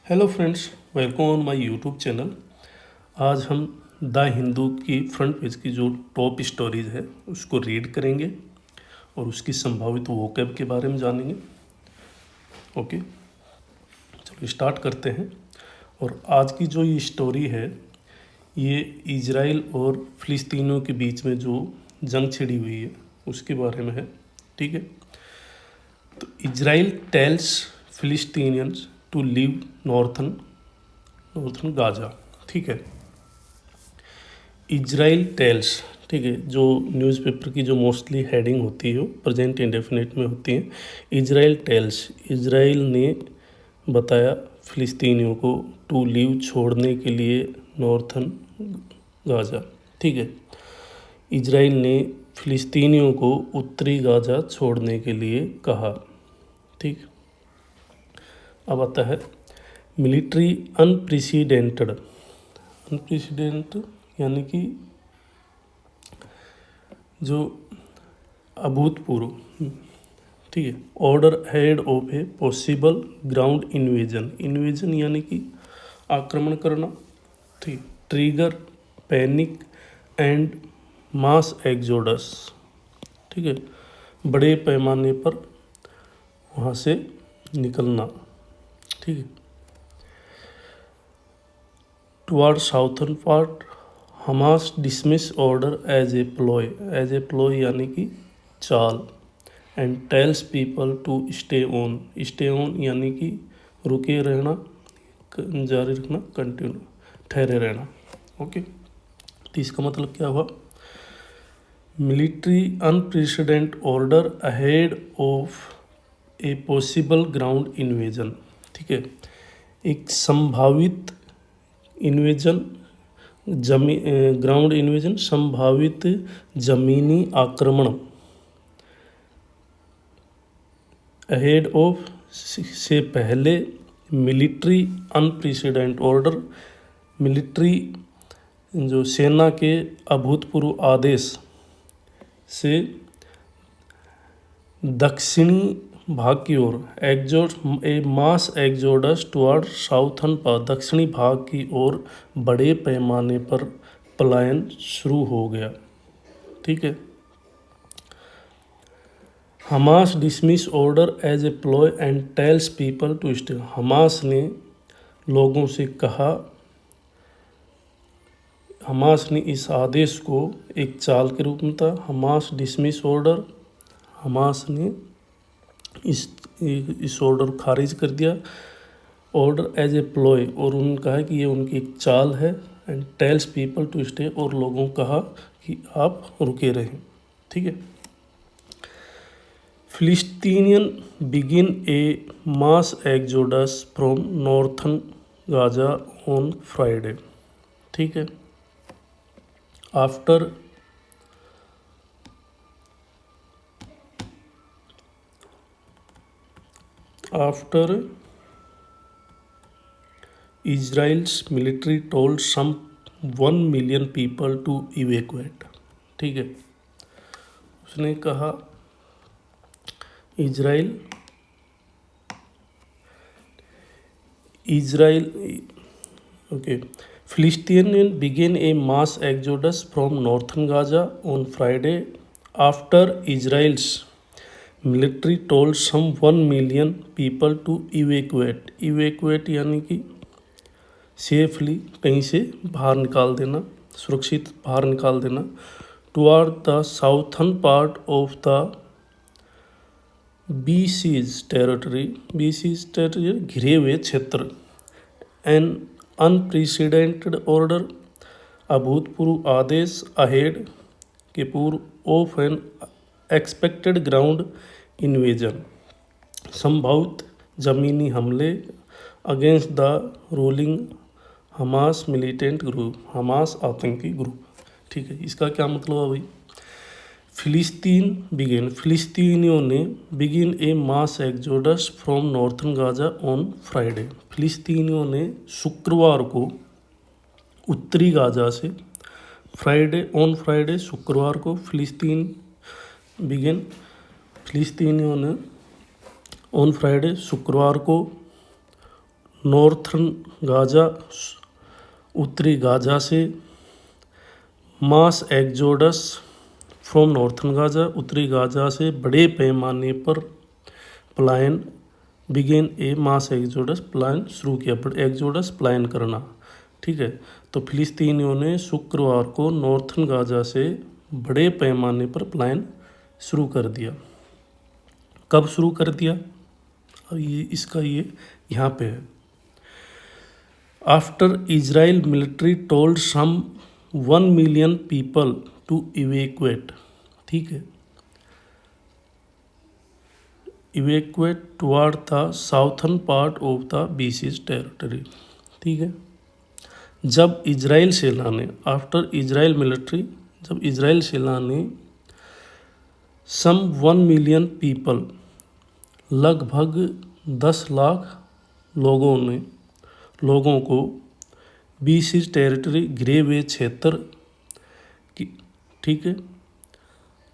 Hello friends, welcome on my YouTube channel. आज हम the Hindu की फ्रंट पेज की जो टॉप स्टोरीज है उसको रीड करेंगे और उसकी संभावित वोकैब के बारे में जानेंगे। ओके, चलो स्टार्ट करते हैं। और आज की जो ये स्टोरी है ये इजराइल और फ़िलिस्तीनियों के बीच में जो जंग छिड़ी हुई है उसके बारे में है। ठीक है, तो Israel tells Palestinians to leave northern Gaza. ठीक है, इजराइल टेल्स, ठीक है, जो न्यूज़पेपर की जो मोस्टली हेडिंग होती है वो प्रेजेंट इंडेफिनिट में होती है। इजराइल टेल्स, इजराइल ने बताया फ़िलिस्तीनियों को टू लीव, छोड़ने के लिए, नॉर्थन गाजा। ठीक है, इजराइल ने फ़िलिस्तीनियों को उत्तरी गाजा छोड़ने के लिए कहा। ठीक, अब आता है मिलिट्री अनप्रेसिडेंटेड यानी कि जो अभूतपूर्व, ठीक है, order head of a possible ground invasion यानी कि आक्रमण करना। ठीक, trigger panic and mass exodus. ठीक है, बड़े पैमाने पर वहाँ से निकलना। ठीक है, toward southern part Hamas dismiss order as a ploy यानी कि चाल, and tells people to stay on यानी कि रुके रहना, जारी रखना, कंटिन्यू, ठहरे रहना। ओके, तो इसका मतलब क्या हुआ? Military unprecedented order ahead of a possible ground invasion. ठीक है, एक संभावित इन्वेजन, ग्राउंड इन्वेजन, संभावित जमीनी आक्रमण। अहेड ऑफ से पहले, मिलिट्री अनप्रेसिडेंट ऑर्डर, मिलिट्री जो सेना के अभूतपूर्व आदेश से दक्षिणी भाग की ओर, ए mass exodus toward southern part, दक्षिणी भाग की ओर बड़े पैमाने पर पलायन शुरू हो गया। ठीक है, Hamas dismiss order as a ploy and tells people to stay. Hamas ने लोगों से कहा, हमास ने इस आदेश को एक चाल के रूप में था। हमास डिसमिस ऑर्डर, हमास ने इस ऑर्डर को खारिज कर दिया। ऑर्डर एज ए प्लॉय, और उन्होंने कहा कि ये उनकी एक चाल है। And tells people to stay, और लोगों को कहा कि आप रुके रहें। ठीक है, फिलिस्तीनियन begin a mass exodus from northern Gaza on Friday. ठीक है, after Israel's military told some 1 million people to evacuate। ठीक है, उसने कहा Israel okay, Palestinian began a mass exodus from northern Gaza on Friday after Israel's military told some 1 million people to evacuate यानी कि safely कहीं से बाहर निकाल देना, सुरक्षित बाहर निकाल देना, toward the southern part of the besieged territory घिरे हुए क्षेत्र। एन अनप्रेसिडेंटेड ऑर्डर, अभूतपूर्व आदेश, अहेड के पूर्व of an expected ground invasion, संभावित जमीनी हमले, against the ruling Hamas militant group, Hamas आतंकी ग्रुप। ठीक है, इसका क्या मतलब है भाई? फिलिस्तीनियों ने begin a mass exodus from northern Gaza on Friday. फिलिस्तीनियों ने शुक्रवार को उत्तरी गाजा से, फ्राइडे शुक्रवार को, फिलिस्तीनियों ने ऑन फ्राइडे शुक्रवार को नॉर्थर्न गाजा, उत्तरी गाजा से, मास एक्सोडस फ्रॉम नॉर्थर्न गाजा, उत्तरी गाजा से बड़े पैमाने पर पलायन, बिगेन ए मास एक्सोडस, पलायन शुरू किया, बट एक्सोडस पलायन करना, ठीक है। तो फिलिस्तीनियों ने शुक्रवार को नॉर्थर्न गाजा से बड़े पैमाने पर पलायन शुरू कर दिया। कब शुरू कर दिया, ये इसका ये यहाँ पे है। After Israel military told some 1 million people to evacuate, ठीक है, evacuate toward the southern part of the besieged territory, ठीक है। जब इजराइल सेना ने, आफ्टर इजराइल मिलिट्री, जब इजराइल सेना ने सम 1 मिलियन पीपल, लगभग 10 लाख लोगों को बीसीज टेरिटरी, घिरे हुए क्षेत्र की, ठीक है,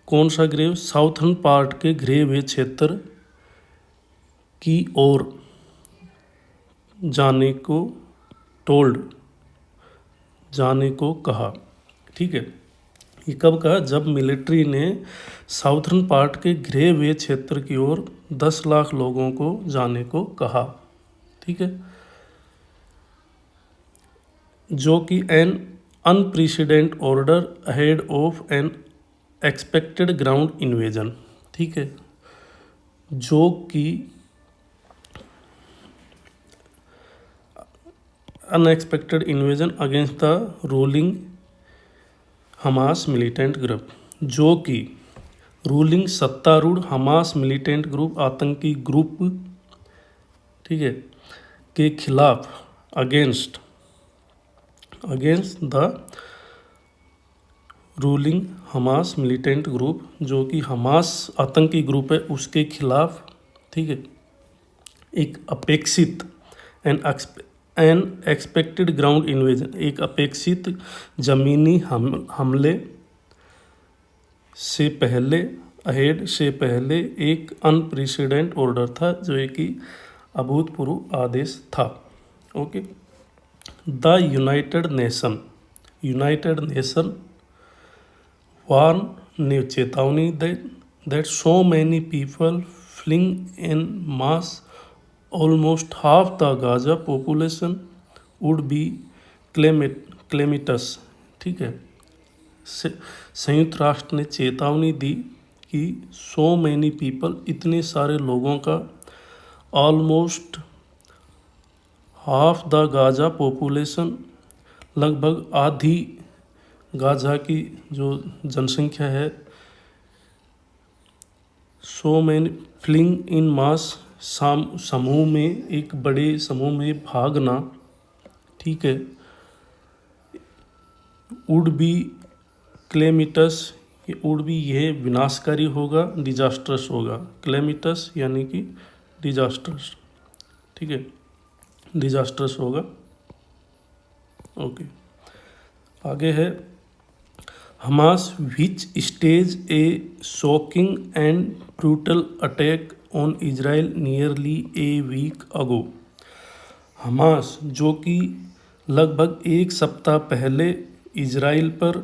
कौन सा घिरे, साउथर्न पार्ट के घिरे हुए क्षेत्र की ओर जाने को, टोल्ड, जाने को कहा, ठीक है। ये कब कहा, जब मिलिट्री ने साउथर्न पार्ट के घिरे हुए क्षेत्र की ओर 10 लाख लोगों को जाने को कहा, ठीक है, जो कि an unprecedented order ahead of an expected ground invasion, ठीक है, जो कि unexpected invasion against the ruling Hamas militant group, जो कि रूलिंग सत्तारूढ़ हमास मिलिटेंट ग्रुप, आतंकी ग्रुप, ठीक है, के खिलाफ, against the ruling Hamas militant group, जो कि हमास आतंकी ग्रुप है, उसके खिलाफ, ठीक है, एक अपेक्षित एन एक्सपेक्टेड ग्राउंड इन्वेजन, एक अपेक्षित जमीनी हमले से पहले, अहेड से पहले एक अनप्रेसिडेंट ऑर्डर था, जो एक कि अभूतपूर्व आदेश था, okay. The United Nation warn, ने चेतावनी that so many people fleeing in mass, almost half the Gaza population would be calamitous, ठीक है। संयुक्त राष्ट्र ने चेतावनी दी कि सो मैनी पीपल, इतने सारे लोगों का, almost half the Gaza population, लगभग आधी गाजा की जो जनसंख्या है, सो मैनी फ्लिंग इन मास, समूह में, एक बड़े समूह में भागना, ठीक है, वुड बी क्लेमिटस, वुड बी यह विनाशकारी होगा, डिजास्ट्रस होगा, क्लेमिटस यानी कि डिजास्ट्रस, ठीक है, डिजास्ट्रस होगा, ओके। आगे है, Hamas which stage a shocking and brutal attack on Israel nearly a week ago, Hamas जो कि लगभग एक सप्ताह पहले इजराइल पर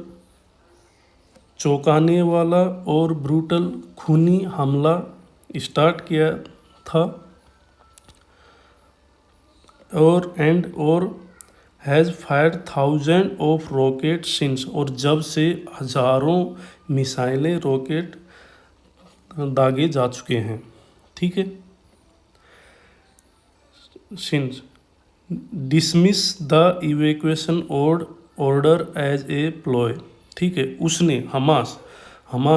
चौंकाने वाला और ब्रूटल खूनी हमला स्टार्ट किया था, और has fired 1000 of rocket since, और जब से हज़ारों मिसाइलें, रॉकेट दागे जा चुके हैं, ठीक है। Since dismiss the evacuation order as a ploy, ठीक है, उसने हमास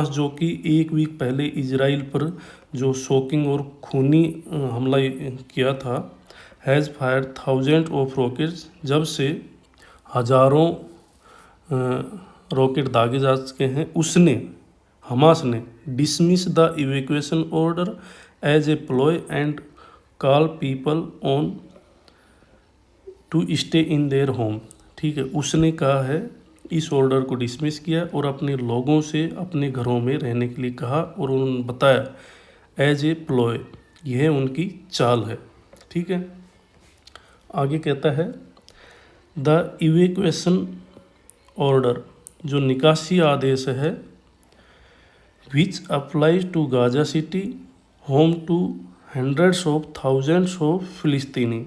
जो कि एक वीक पहले इजराइल पर जो शॉकिंग और खूनी हमला किया था, हैज़ फायर 1000 ऑफ रॉकेट्स, जब से हज़ारों रॉकेट दागे जा चुके हैं, हमास ने dismiss the evacuation order as a ploy and call people on to stay in their home, ठीक है, उसने कहा है, इस ऑर्डर को डिसमिस किया और अपने लोगों से अपने घरों में रहने के लिए कहा, और उन्होंने बताया एज ए प्लॉय, यह उनकी चाल है, ठीक है। आगे कहता है द इवैक्यूएशन ऑर्डर, जो निकासी आदेश है, which applies to Gaza city home to hundreds of thousands of फिलिस्तीनी,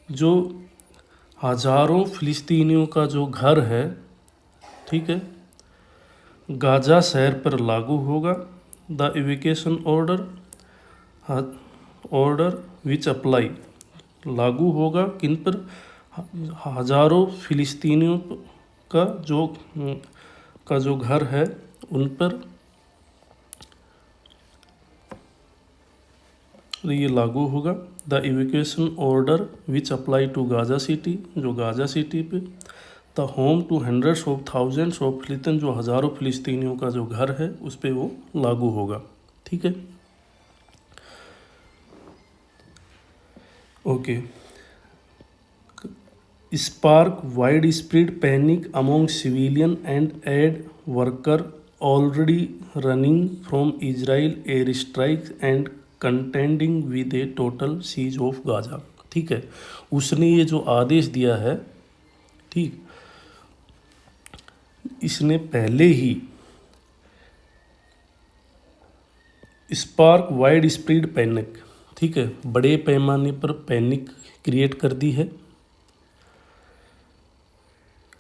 जो हजारों फिलिस्तीनियों का जो घर है, ठीक है, गाजा शहर पर लागू होगा। The evacuation order which apply, लागू होगा किन पर, हजारों फिलिस्तीनियों का जो घर है उन पर ये लागू होगा। The evacuation order which apply to Gaza city, जो गाजा सिटी पे, the home to hundreds of thousands of फिलिस्तीन, जो हजारों फिलिस्तीनियों का जो घर है उस पर वो लागू होगा। ठीक है, okay. Spark wide spread panic among civilian and aid worker already running from Israel air strike and contending with a total siege of Gaza. ठीक है, उसने ये जो आदेश दिया है, ठीक, इसने पहले ही स्पार्क वाइड स्प्रेड पैनिक, ठीक है, बड़े पैमाने पर पैनिक क्रिएट कर दी है।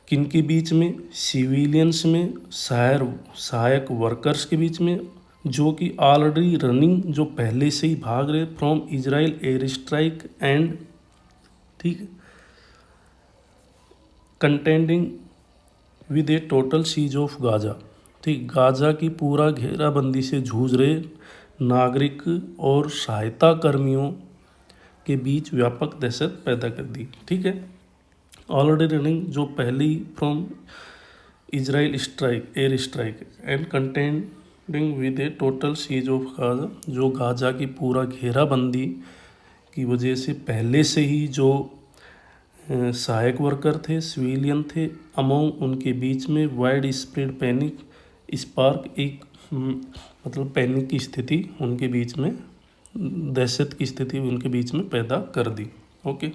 किनके बीच में, सिविलियंस में, सहायक वर्कर्स के बीच में, जो कि ऑलरेडी रनिंग, जो पहले से ही भाग रहे from Israel air strike and, ठीक, contending with a total siege of Gaza, ठीक, गाजा की पूरा घेराबंदी से जूझ रहे नागरिक और सहायता कर्मियों के बीच व्यापक दहशत पैदा कर दी। ठीक है, ऑलरेडी रनिंग, जो पहली from Israel air strike and contending with a total siege of Gaza, जो गाजा की पूरा घेराबंदी की वजह से पहले से ही जो सहायक वर्कर थे, सिविलियन थे, अमोंग उनके बीच में वाइड स्प्रेड पैनिक स्पार्क, एक मतलब पैनिक की स्थिति उनके बीच में, दहशत की स्थिति उनके बीच में पैदा कर दी। Okay,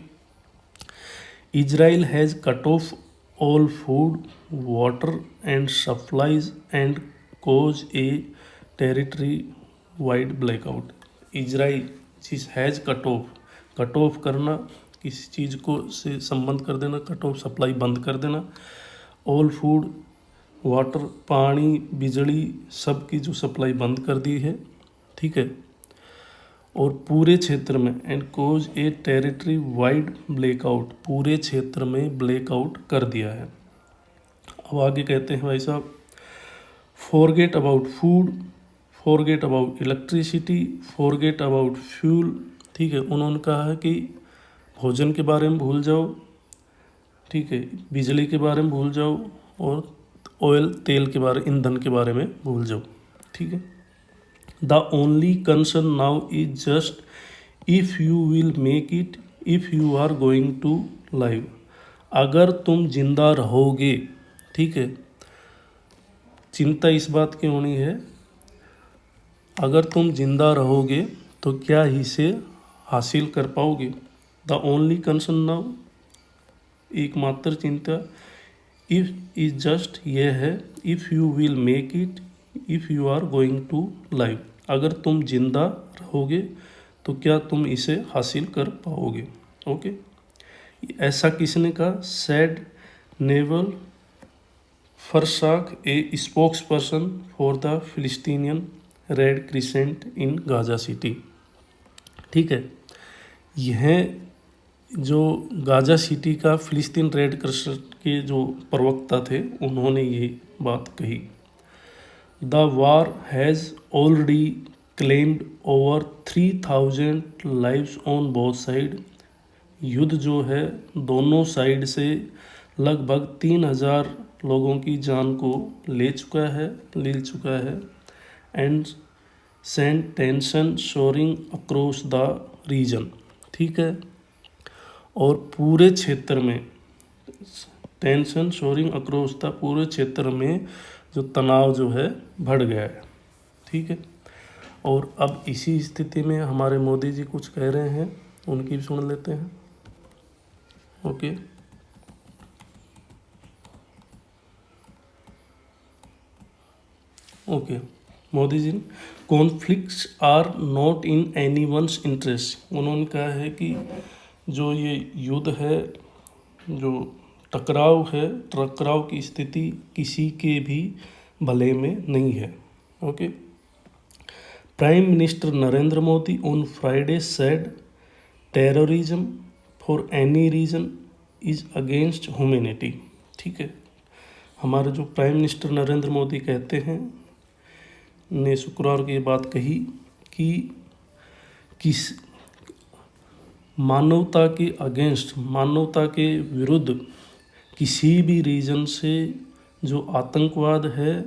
Israel has cut off all food, water and supplies and cause a territory wide blackout. Israel चीज़ हैज़ कट ऑफ करना, किसी चीज़ को से संबंध कर देना, कट ऑफ सप्लाई बंद कर देना, ऑल फूड, वाटर, पानी, बिजली, सब की जो सप्लाई बंद कर दी है। ठीक है, और पूरे क्षेत्र में and cause a territory wide blackout, पूरे क्षेत्र में ब्लैकआउट कर दिया है। अब आगे कहते हैं भाई साहब, forget about food, forget about electricity, forget about fuel. ठीक है, उन्होंने कहा है कि भोजन के बारे में भूल जाओ, ठीक है, बिजली के बारे में भूल जाओ, और ऑयल, तेल के बारे, ईंधन के बारे में भूल जाओ। ठीक है, the only concern now is just if you will make it, if you are going to live, अगर तुम जिंदा रहोगे। ठीक है, चिंता इस बात की होनी है, अगर तुम जिंदा रहोगे तो क्या इसे हासिल कर पाओगे। द ओनली कंसर्न नाउ, एकमात्र चिंता, इफ़ इज जस्ट ये है, if you will make it, if you are going to live, अगर तुम जिंदा रहोगे तो क्या तुम इसे हासिल कर पाओगे। ओके, ऐसा किसने कहा, said Nebal Farsakh, a spokesperson for the Palestinian Red Crescent in Gaza city. ठीक है, यह जो गाजा सिटी का फिलिस्तीन रेड क्रिसेंट के जो प्रवक्ता थे, उन्होंने ये बात कही। The war has already claimed over 3000 lives on both side, युद्ध जो है दोनों साइड से लगभग 3000 लोगों की जान को ले चुका है and sent tension soaring across the region. ठीक है, और पूरे क्षेत्र में टेंशन शोरिंग अक्रॉस द, पूरे क्षेत्र में जो तनाव जो है बढ़ गया है। ठीक है, और अब इसी स्थिति में हमारे मोदी जी कुछ कह रहे हैं, उनकी भी सुन लेते हैं। Okay. Okay, Modi ji, conflicts are not in anyone's interest. उन्होंने कहा है कि जो ये युद्ध है, जो टकराव की स्थिति किसी के भी भले में नहीं है। Okay. Prime minister Narendra Modi on Friday said terrorism for any reason is against humanity. ठीक है, हमारे जो प्राइम मिनिस्टर नरेंद्र मोदी कहते हैं ने शुक्रवार को ये बात कही कि किस मानवता के अगेंस्ट, मानवता के विरुद्ध किसी भी रीजन से जो आतंकवाद है,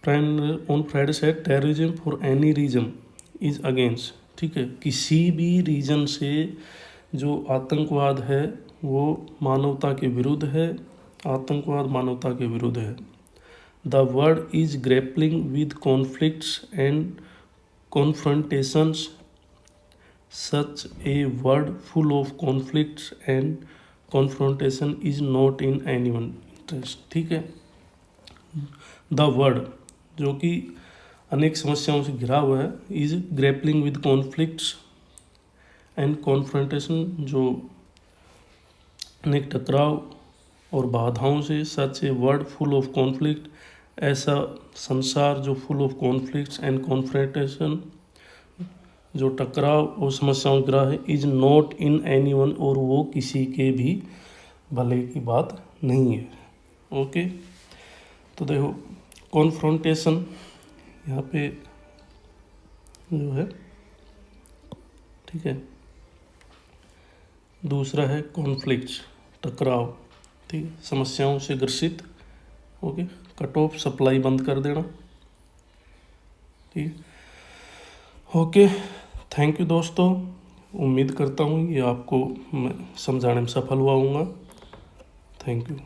prime on Friday said terrorism for any reason is against. ठीक है, किसी भी रीजन से जो आतंकवाद है वो मानवता के विरुद्ध है, आतंकवाद मानवता के विरुद्ध है। The world is grappling with conflicts and confrontations, such a world full of conflicts and confrontation is not in anyone interest. ठीक है, द वर्ल्ड जो कि अनेक समस्याओं से घिरा हुआ है, is grappling with conflicts and confrontation, जो अनेक टकराव और बाधाओं से, सच a world full of conflict, ऐसा संसार जो full of conflicts and confrontation, जो टकराव और समस्याओं ग्रह है, इज नॉट इन एनीवन, और वो किसी के भी भले की बात नहीं है। ओके, तो देखो कॉन्फ्रंटेशन यहाँ पे जो है, ठीक है, दूसरा है कॉन्फ्लिक्ट्स, टकराव, ठीक है, समस्याओं से ग्रसित। ओके, कट ऑफ, सप्लाई बंद कर देना। ठीक, ओके, थैंक यू दोस्तों। उम्मीद करता हूँ ये आपको मैं समझाने में सफल हुआ हूँगा। Thank you.